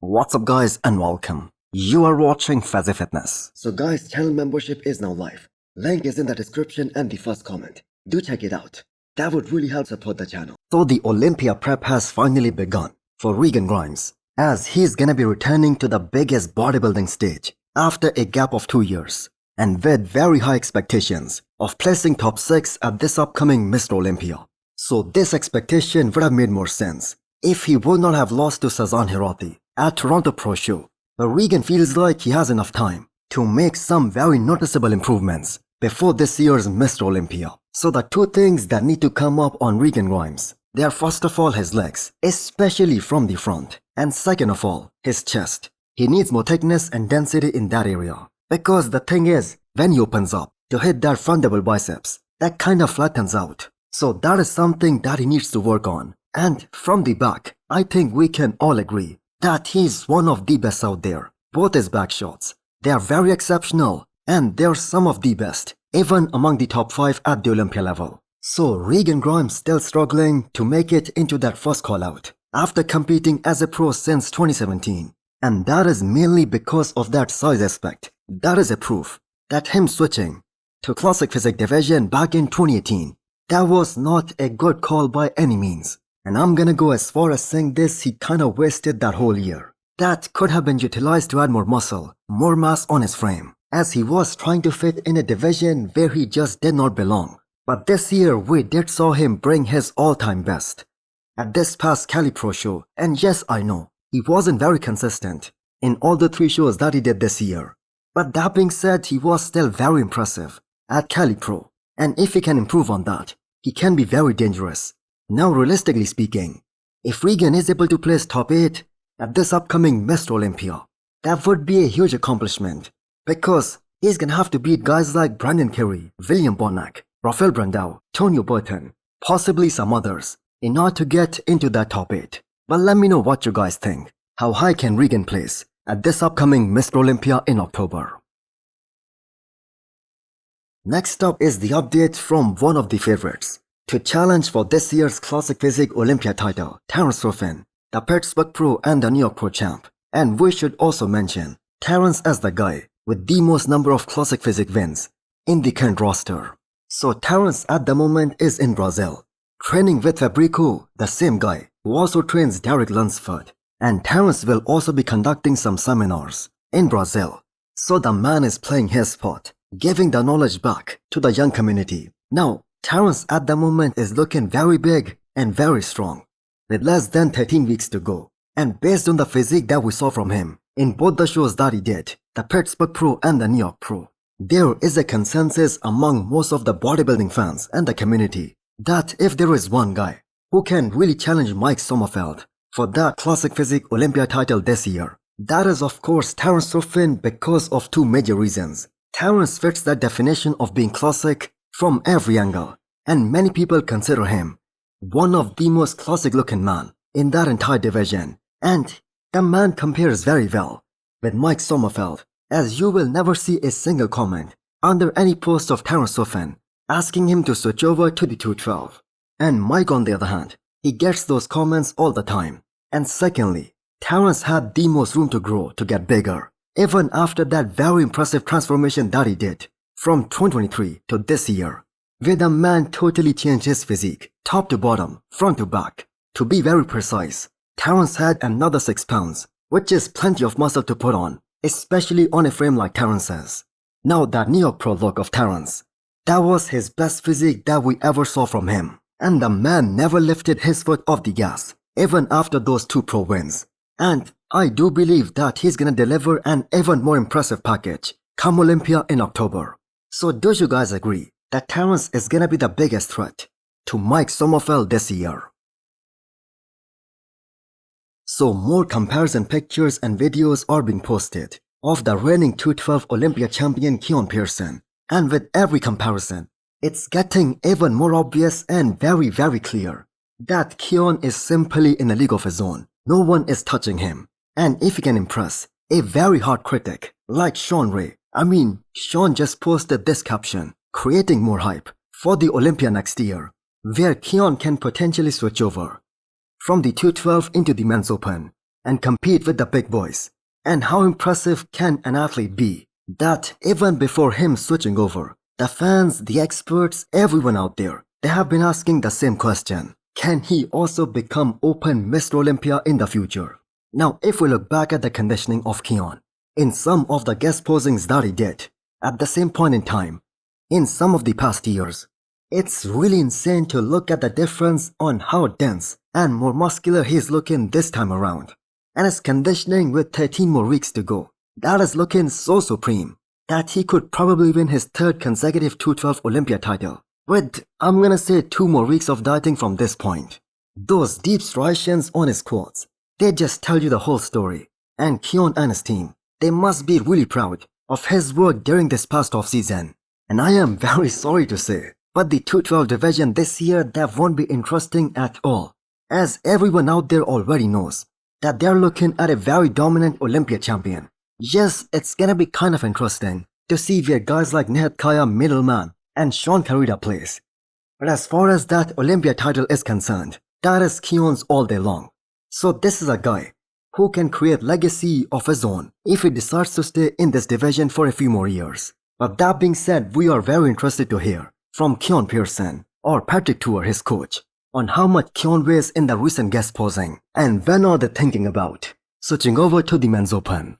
What's up guys and welcome. You are watching Fazi Fitness. So guys, channel membership is now live. Link is in the description and the first comment. Do check it out. That would really help support the channel. So the Olympia prep has finally begun for Regan Grimes, as he's gonna be returning to the biggest bodybuilding stage after a gap of 2 years, and with very high expectations of placing top 6 at this upcoming Mr. Olympia. So this expectation would have made more sense if he would not have lost to Sazan Hirati at Toronto Pro Show. But Regan feels like he has enough time to make some very noticeable improvements before this year's Mr. Olympia. So the two things that need to come up on Regan Grimes, they are first of all his legs, especially from the front, and second of all, his chest. He needs more thickness and density in that area, because the thing is, when he opens up to hit that front double biceps, that kind of flattens out. So that is something that he needs to work on. And from the back, I think we can all agree that he's one of the best out there. Both his back shots, they are very exceptional, and they are some of the best, even among the top 5 at the Olympia level. So Regan Grimes still struggling to make it into that first call out after competing as a pro since 2017. And that is mainly because of that size aspect. That is a proof that him switching to classic physique division back in 2018, that was not a good call by any means. And I'm gonna go as far as saying this, he kinda wasted that whole year. That could have been utilized to add more muscle, more mass on his frame, as he was trying to fit in a division where he just did not belong. But this year we did saw him bring his all-time best at this past Cali Pro show. And yes, I know, he wasn't very consistent in all the 3 shows that he did this year. But that being said, he was still very impressive at Cali Pro. And if he can improve on that, he can be very dangerous. Now realistically speaking, if Regan is able to place top 8 at this upcoming Mr. Olympia, that would be a huge accomplishment, because he's gonna have to beat guys like Brandon Carey, William Bonac, Rafael Bundal, Tonio Burton, possibly some others, in order to get into that top 8. But let me know what you guys think. How high can Regan place at this upcoming Mr. Olympia in October? Next up is the update from one of the favorites to challenge for this year's Classic Physique Olympia title, Terrence Ruffin, the Pittsburgh Pro and the New York Pro champ. And we should also mention Terrence as the guy with the most number of Classic Physique wins in the current roster. So Terrence at the moment is in Brazil, training with Fabrico, the same guy who also trains Derek Lunsford. And Terrence will also be conducting some seminars in Brazil. So the man is playing his part, giving the knowledge back to the young community. Now, Terrence at the moment is looking very big and very strong, with less than 13 weeks to go. And based on the physique that we saw from him in both the shows that he did, the Pittsburgh Pro and the New York Pro, there is a consensus among most of the bodybuilding fans and the community that if there is one guy who can really challenge Mike Sommerfeld for that Classic Physique Olympia title this year, that is of course Terrence Ruffin, because of 2 major reasons. Terrence fits that definition of being classic from every angle, and many people consider him one of the most classic looking man in that entire division. And the man compares very well with Mike Sommerfeld, as you will never see a single comment under any post of Terrence Ruffin asking him to switch over to the 212. And Mike, on the other hand, he gets those comments all the time. And secondly, Terrence had the most room to grow to get bigger, even after that very impressive transformation that he did from 2023 to this year, where the man totally changed his physique, top to bottom, front to back. To be very precise, Terrence had another 6 pounds, which is plenty of muscle to put on, especially on a frame like Terrence's. Now that New York Pro look of Terrence, that was his best physique that we ever saw from him. And the man never lifted his foot off the gas, even after those 2 pro wins. And I do believe that he's gonna deliver an even more impressive package come Olympia in October. So do you guys agree that Terrence is gonna be the biggest threat to Mike Sommerfeld this year? So more comparison pictures and videos are being posted of the reigning 212 Olympia champion Keone Pearson. And with every comparison, it's getting even more obvious and very clear that Keone is simply in a league of his own. No one is touching him. And if he can impress a very hard critic like Sean Ray, Sean just posted this caption, creating more hype for the Olympia next year, where Keone can potentially switch over from the 212 into the men's open and compete with the big boys. And how impressive can an athlete be that even before him switching over, the fans, the experts, everyone out there, they have been asking the same question. Can he also become Open Mr. Olympia in the future? Now, if we look back at the conditioning of Keone, in some of the guest posings that he did, at the same point in time, in some of the past years, it's really insane to look at the difference on how dense and more muscular he's looking this time around. And his conditioning with 13 more weeks to go, that is looking so supreme that he could probably win his third consecutive 212 Olympia title. With, I'm gonna say, 2 more weeks of dieting from this point. Those deep striations on his quads, they just tell you the whole story. And Keone and his team, they must be really proud of his work during this past off-season. And I am very sorry to say, but the 212 division this year, that won't be interesting at all. As everyone out there already knows, that they're looking at a very dominant Olympia champion. Yes, it's gonna be kind of interesting to see where guys like Nihat Kaya, Middleman, and Sean Carida plays. But as far as that Olympia title is concerned, that is Keone's all day long. So this is a guy who can create legacy of his own if he decides to stay in this division for a few more years. But that being said, we are very interested to hear from Keone Pearson or Patrick Tour, his coach, on how much Keone weighs in the recent guest posing and when are they thinking about switching over to the men's open.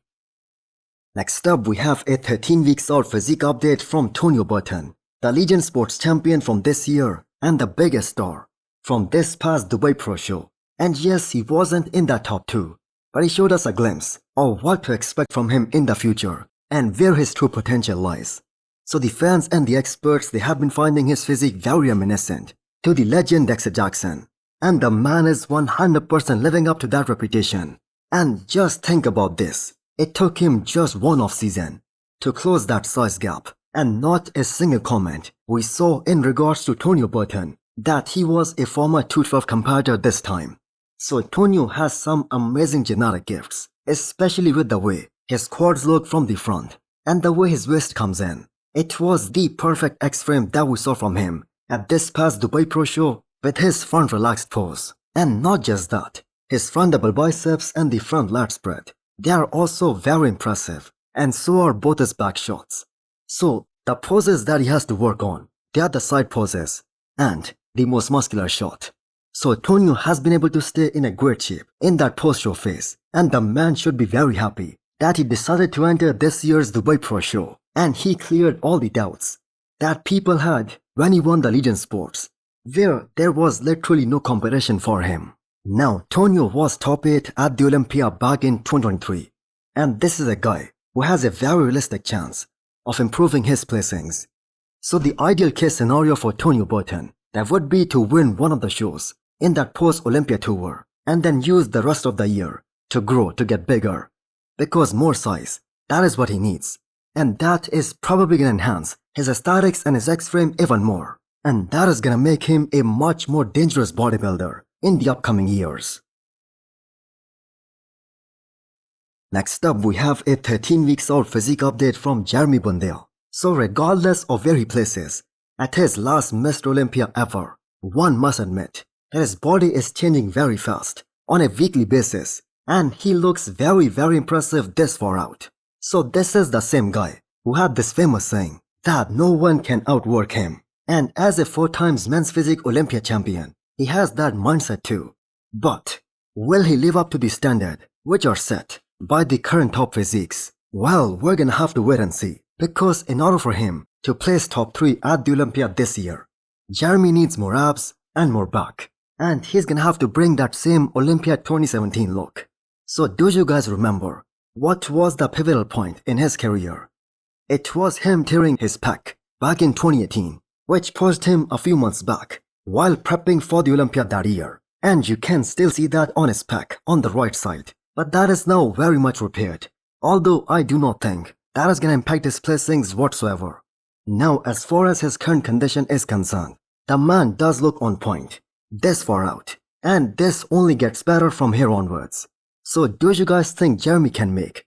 Next up, we have a 13 weeks out physique update from Tonio Burton, the Legion Sports champion from this year and the biggest star from this past Dubai Pro Show. And yes, he wasn't in that top 2, but he showed us a glimpse of what to expect from him in the future and where his true potential lies. So the fans and the experts, they have been finding his physique very reminiscent to the legend Dexter Jackson. And the man is 100% living up to that reputation. And just think about this. It took him just 1 off-season to close that size gap. And not a single comment we saw in regards to Tonio Burton that he was a former 212 competitor this time. So Tonio has some amazing genetic gifts, especially with the way his quads look from the front and the way his waist comes in. It was the perfect X-frame that we saw from him at this past Dubai Pro Show with his front relaxed pose. And not just that, his front double biceps and the front lat spread, they are also very impressive, and so are both his back shots. So the poses that he has to work on, they are the side poses and the most muscular shot. So Tonio has been able to stay in a great shape in that post-show phase, and the man should be very happy that he decided to enter this year's Dubai Pro Show, and he cleared all the doubts that people had when he won the Legion Sports, where there was literally no competition for him. Now, Tonio was top 8 at the Olympia back in 2023, and this is a guy who has a very realistic chance of improving his placings. So the ideal case scenario for Tonio Burton, that would be to win one of the shows in that post-Olympia tour and then use the rest of the year to grow, to get bigger. Because more size, that is what he needs. And that is probably going to enhance his aesthetics and his X-frame even more. And that is going to make him a much more dangerous bodybuilder in the upcoming years. Next up, we have a 13 weeks out physique update from Jeremy Bundal. So regardless of where he places at his last Mr. Olympia ever, one must admit that his body is changing very fast on a weekly basis, and he looks very impressive this far out. So this is the same guy who had this famous saying that no one can outwork him. And as a 4 times men's physique Olympia champion, he has that mindset too. But will he live up to the standard which are set by the current top physiques? Well, we're gonna have to wait and see, because in order for him to place top 3 at the Olympia this year, Jeremy needs more abs and more back, and he's gonna have to bring that same Olympia 2017 look. So do you guys remember what was the pivotal point in his career? It was him tearing his pec back in 2018, which posed him a few months back while prepping for the Olympia that year. And you can still see that on his pec on the right side, but that is now very much repaired, although I do not think that is gonna impact his placings whatsoever. Now, as far as his current condition is concerned, the man does look on point this far out, and this only gets better from here onwards. So do you guys think Jeremy can make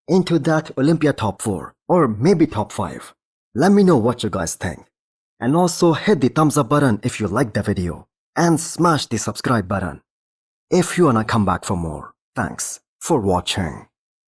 into that Olympia top 4 or maybe top 5? Let me know what you guys think. And also hit the thumbs up button if you liked the video, and smash the subscribe button if you wanna come back for more. Thanks for watching.